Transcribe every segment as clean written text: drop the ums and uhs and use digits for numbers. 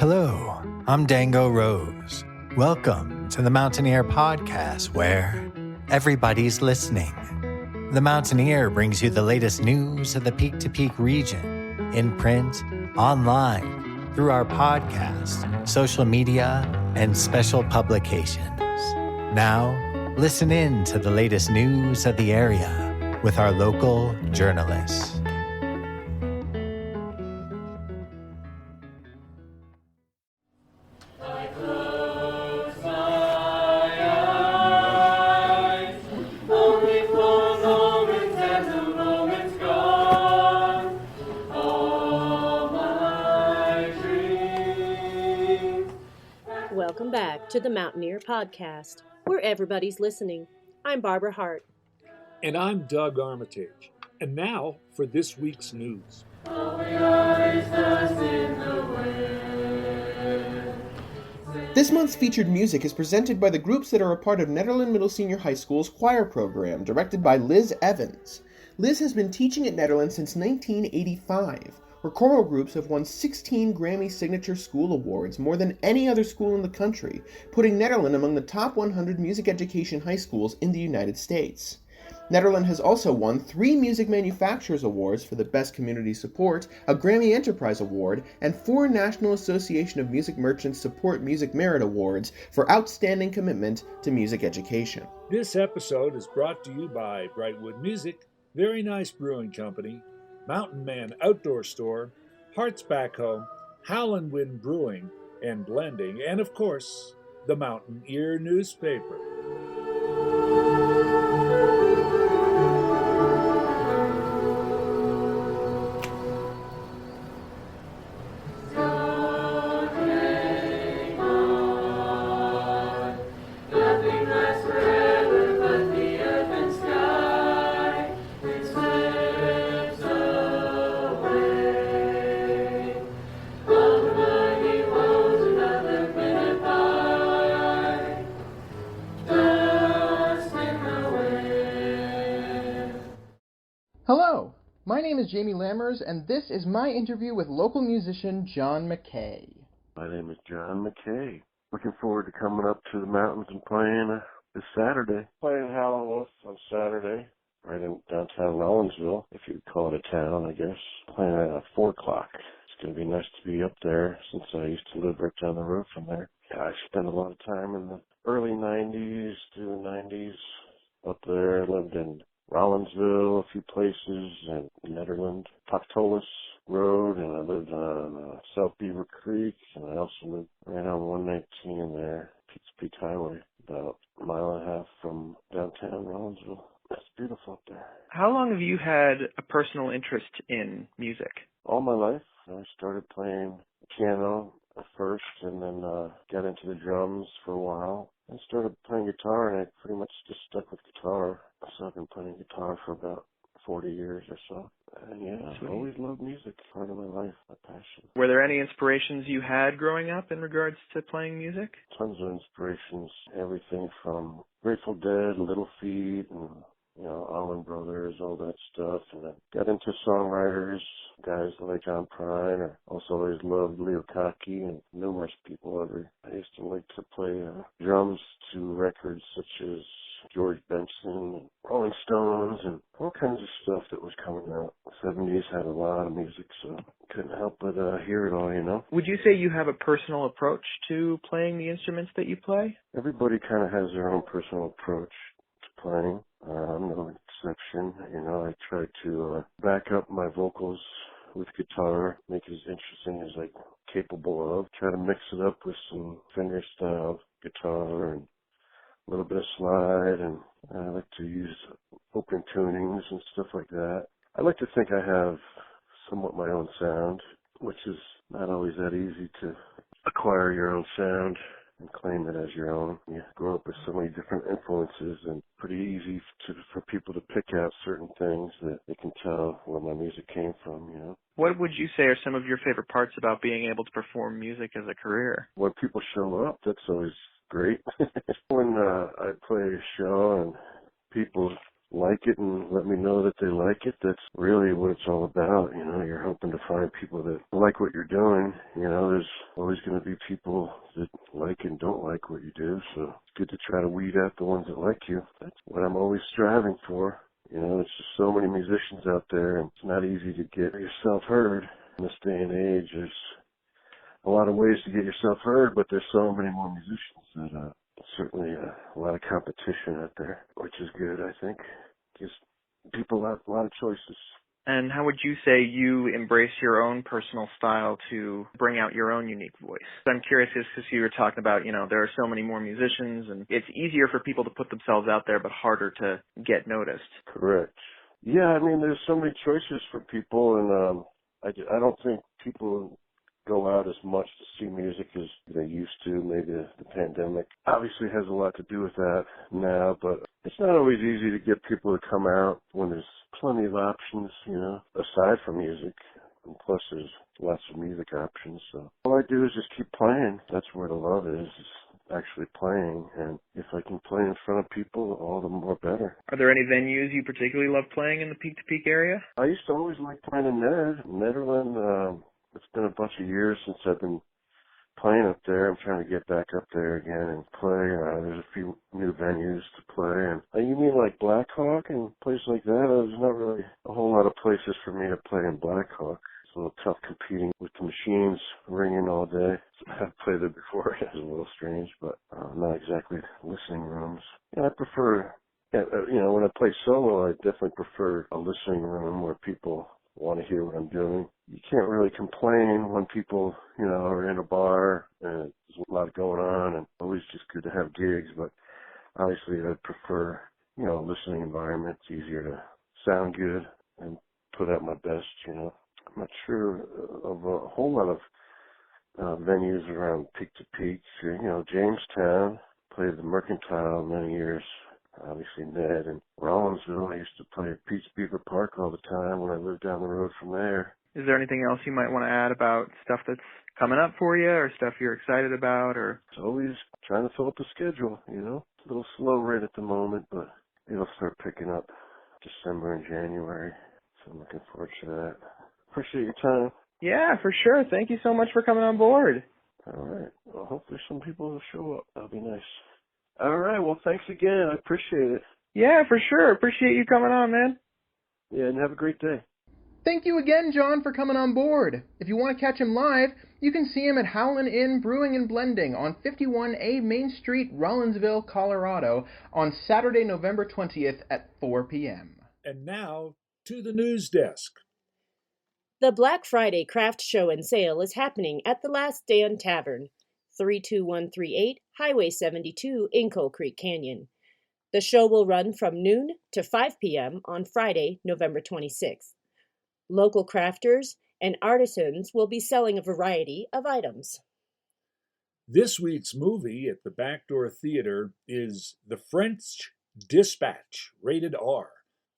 Hello, I'm Dango Rose. Welcome to the Mountaineer Podcast, where everybody's listening. The Mountaineer brings you the latest news of the Peak to Peak region, in print, online, through our podcast, social media, and special publications. Now, listen in to the latest news of the area with our local journalists. Welcome back to the Mountaineer Podcast, where everybody's listening. I'm Barbara Hardt. And I'm Doug Armitage. And now for this week's news. This month's featured music is presented by the groups that are a part of Nederland Middle Senior High School's choir program, directed by Liz Evans. Liz has been teaching at Nederland since 1985. Her choral groups have won 16 Grammy Signature School Awards, more than any other school in the country, putting Nederland among the top 100 music education high schools in the United States. Nederland has also won 3 Music Manufacturers Awards for the Best Community Support, a Grammy Enterprise Award, and 4 National Association of Music Merchants Support Music Merit Awards for outstanding commitment to music education. This episode is brought to you by Brightwood Music, Very Nice Brewing Company, Mountain Man Outdoor Store, Hardt's Backhoe, Howlin' Wind Brewing and Blending, and of course, the Mountaineer newspaper. Hello, my name is Jamie Lammers, and this is my interview with local musician John McKay. My name is John McKay. Looking forward to coming up to the mountains and playing this Saturday. Playing Halloween on Saturday, right in downtown Rollinsville, if you'd call it a town, I guess. Playing at 4 o'clock. It's going to be nice to be up there since I used to live right down the road from there. Yeah, I spent a lot of time in the early 90s to the 90s up there. I lived in Rollinsville, a few places, and Nederland, Pactolus Road, and I lived on South Beaver Creek, and I also lived right on 119 there, Peaks Peak Highway, about a mile and a half from downtown Rollinsville. It's beautiful up there. How long have you had a personal interest in music? All my life. I started playing piano at first, and then got into the drums for a while. I started playing guitar, and I pretty much just stuck with guitar. So I've been playing guitar for about 40 years or so. And yeah, I've always loved music. Part of my life, my passion. Were there any inspirations you had growing up in regards to playing music? Tons of inspirations. Everything from Grateful Dead, Little Feat, and Allman Brothers, all that stuff. And I got into songwriters, guys like John Prine. I also always loved Leo Kaki and numerous people. I used to like to play drums to records such as George Benson and Rolling Stones and all kinds of stuff that was coming out. The 70s had a lot of music, so couldn't help but hear it all, Would you say you have a personal approach to playing the instruments that you play? Everybody kind of has their own personal approach to playing. I'm no exception. I try to back up my vocals with guitar, make it as interesting as I'm capable of. Try to mix it up with some Fender style guitar and a little bit of slide, and I like to use open tunings and stuff like that. I like to think I have somewhat my own sound, which is not always that easy to acquire your own sound and claim it as your own. You grow up with so many different influences, and pretty easy for people to pick out certain things that they can tell where my music came from, What would you say are some of your favorite parts about being able to perform music as a career? When people show up, that's always great. When I play a show and people like it and let me know that they like it. That's really what it's all about. You know, you're hoping to find people that like what you're doing. You know, there's always going to be people that like and don't like what you do. So it's good to try to weed out the ones that like you. That's what I'm always striving for. You know, there's just so many musicians out there, and it's not easy to get yourself heard in this day and age. There's a lot of ways to get yourself heard, but there's so many more musicians that certainly a lot of competition out there, which is good, I think. Gives people a lot of choices. And how would you say you embrace your own personal style to bring out your own unique voice? I'm curious because you were talking about, you know, there are so many more musicians and it's easier for people to put themselves out there but harder to get noticed. Correct. Yeah, I mean, there's so many choices for people, and I don't think people go out as much to see music as they used to. Maybe the pandemic obviously has a lot to do with that now, but it's not always easy to get people to come out when there's plenty of options, you know, aside from music. And plus there's lots of music options. So all I do is just keep playing. That's where the love is actually playing. And if I can play in front of people, all the more better. Are there any venues you particularly love playing in the Peak to Peak area? I used to always like playing in Nederland. It's been a bunch of years since I've been playing up there. I'm trying to get back up there again and play. There's a few new venues to play. And you mean like Blackhawk and places like that? There's not really a whole lot of places for me to play in Blackhawk. It's a little tough competing with the machines ringing all day. I've played it before. It's a little strange, but not exactly listening rooms. Yeah, I prefer, you know, when I play solo, I definitely prefer a listening room where people want to hear what I'm doing. You can't really complain when people, you know, are in a bar and there's a lot going on, and always just good to have gigs, but obviously I prefer, you know, a listening environment. It's easier to sound good and put out my best, you know. I'm not sure of a whole lot of venues around Peak to Peak. You know, Jamestown, played the Mercantile many years. Obviously Ned and Rollinsville. I used to play at Pete's Beaver Park all the time when I lived down the road from there. Is there anything else you might want to add about stuff that's coming up for you or stuff you're excited about? Or it's always trying to fill up the schedule, you know. It's a little slow right at the moment, but it'll start picking up December and January. So I'm looking forward to that. Appreciate your time. Yeah, for sure. Thank you so much for coming on board. All right. Well, hopefully some people will show up. That'll be nice. All right. Well, thanks again. I appreciate it. Yeah, for sure. Appreciate you coming on, man. Yeah, and have a great day. Thank you again, John, for coming on board. If you want to catch him live, you can see him at Howlin' Inn Brewing and Blending on 51A Main Street, Rollinsville, Colorado, on Saturday, November 20th at 4 p.m. And now to the news desk. The Black Friday Craft Show and Sale is happening at the Last Stand Tavern, 32138 Highway 72 in Coal Creek Canyon. The show will run from noon to 5 p.m. on Friday, November 26th. Local crafters and artisans will be selling a variety of items. This week's movie at the Backdoor Theater is The French Dispatch, rated R.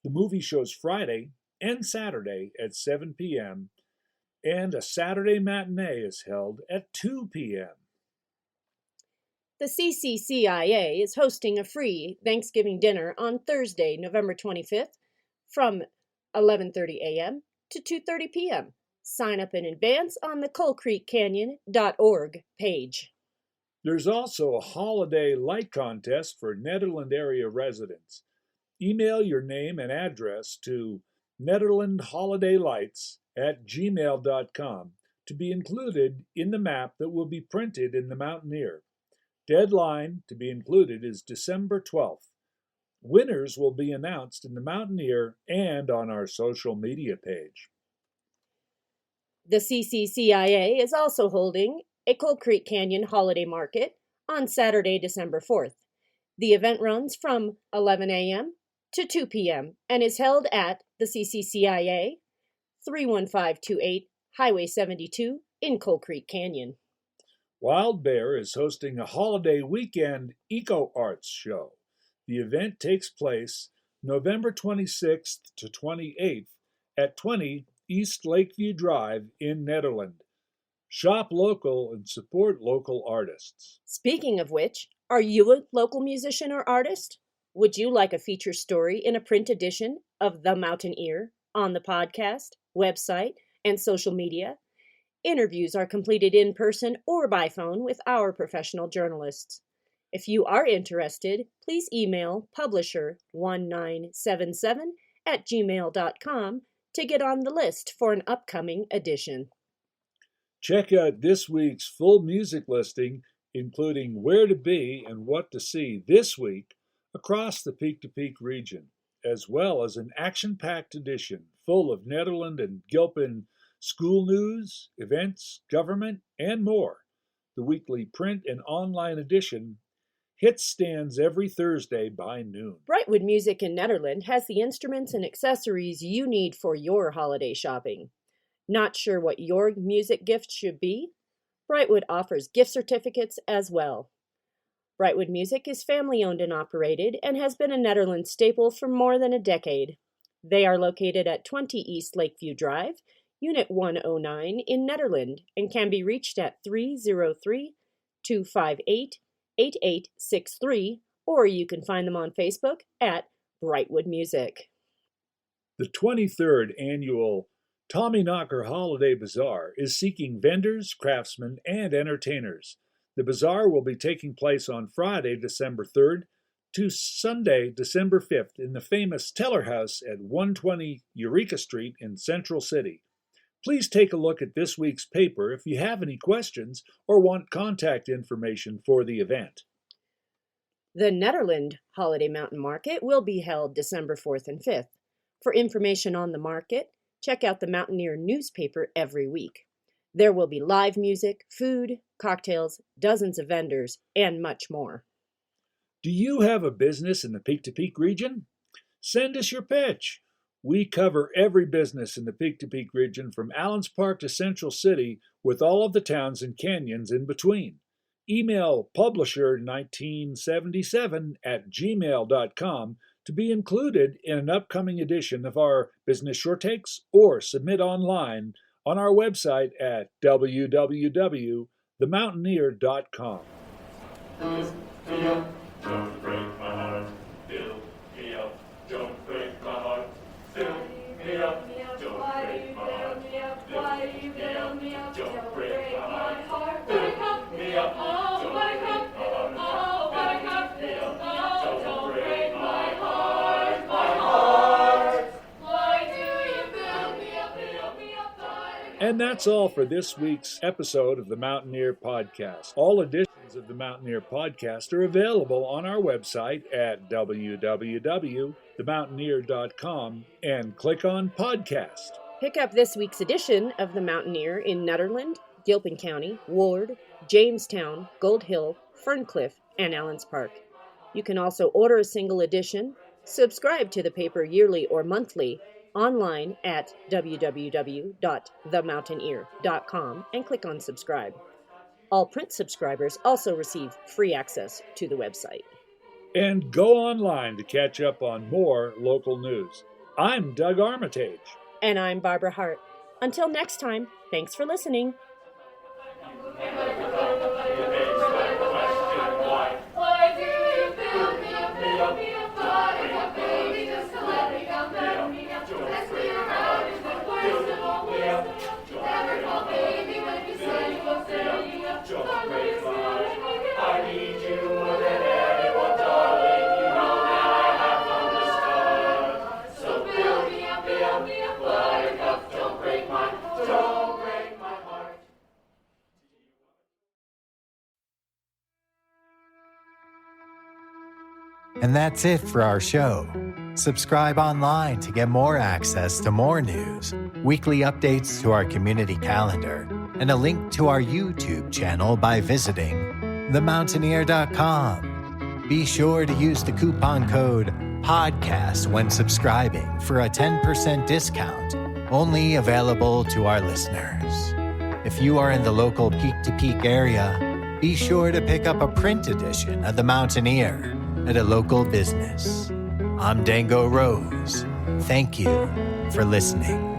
The movie shows Friday and Saturday at 7 p.m., and a Saturday matinee is held at 2 p.m. The CCCIA is hosting a free Thanksgiving dinner on Thursday, November 25th from 11:30 a.m. to 2:30 p.m. Sign up in advance on the coalcreekcanyon.org page. There's also a holiday light contest for Nederland area residents. Email your name and address to nederlandholidaylights@gmail.com to be included in the map that will be printed in the Mountaineer. Deadline to be included is December 12th. Winners will be announced in the Mountaineer and on our social media page. The CCCIA is also holding a Coal Creek Canyon holiday market on Saturday, December 4th. The event runs from 11 a.m. to 2 p.m. and is held at the CCCIA, 31528 Highway 72 in Coal Creek Canyon. Wild Bear is hosting a holiday weekend eco arts show. The event takes place November 26th to 28th at 20 East Lakeview Drive in Nederland. Shop local and support local artists. Speaking of which, are you a local musician or artist? Would you like a feature story in a print edition of The Mountaineer on the podcast, website, and social media? Interviews are completed in person or by phone with our professional journalists. If you are interested, please email publisher1977@gmail.com to get on the list for an upcoming edition. Check out this week's full music listing, including where to be and what to see this week across the Peak to Peak region, as well as an action-packed edition full of Nederland and Gilpin school news, events, government, and more. The weekly print and online edition hits stands every Thursday by noon. Brightwood Music in Nederland has the instruments and accessories you need for your holiday shopping. Not sure what your music gift should be? Brightwood offers gift certificates as well. Brightwood Music is family-owned and operated and has been a Nederland staple for more than a decade. They are located at 20 East Lakeview Drive, Unit 109 in Nederland, and can be reached at 303-258-8863, or you can find them on Facebook at Brightwood Music. The 23rd annual Tommy Knocker Holiday Bazaar is seeking vendors, craftsmen, and entertainers. The bazaar will be taking place on Friday, December 3rd to Sunday, December 5th in the famous Teller House at 120 Eureka Street in Central City. Please take a look at this week's paper if you have any questions or want contact information for the event. The Nederland Holiday Mountain Market will be held December 4th and 5th. For information on the market, check out the Mountaineer newspaper every week. There will be live music, food, cocktails, dozens of vendors, and much more. Do you have a business in the Peak to Peak region? Send us your pitch. We cover every business in the Peak to Peak region from Allens Park to Central City with all of the towns and canyons in between. Email publisher1977@gmail.com to be included in an upcoming edition of our business short takes or submit online on our website at www.themountaineer.com. Don't break my heart, fill me up. Don't break my heart, fill me up. Don't break my heart, fill me up. Don't break my heart, fill me up. Don't break my heart, fill me up. Don't break my heart, my heart. Why do you fill me up? And that's all for this week's episode of the Mountaineer Podcast. All editions of the Mountaineer Podcast are available on our website at www.themountaineer.com and click on Podcast. Pick up this week's edition of The Mountaineer in Nederland, Gilpin County, Ward, Jamestown, Gold Hill, Ferncliff, and Allens Park. You can also order a single edition, subscribe to the paper yearly or monthly, online at www.themountaineer.com and click on subscribe. All print subscribers also receive free access to the website. And go online to catch up on more local news. I'm Doug Armitage. And I'm Barbara Hardt. Until next time, thanks for listening. Why do you fill me up, buttercup baby, just to let me come back me up. Ask me around is the worst of all wisdom. Never call baby when you say you will stay up. Don't break my heart, I need you more than anyone, darling. You know that I have from the start. So fill me up, buttercup. Don't break my heart. And that's it for our show. Subscribe online to get more access to more news, weekly updates to our community calendar, and a link to our YouTube channel by visiting themountaineer.com. Be sure to use the coupon code PODCAST when subscribing for a 10% discount, only available to our listeners. If you are in the local Peak to Peak area, be sure to pick up a print edition of The Mountaineer at a local business. I'm Dango Rose. Thank you for listening.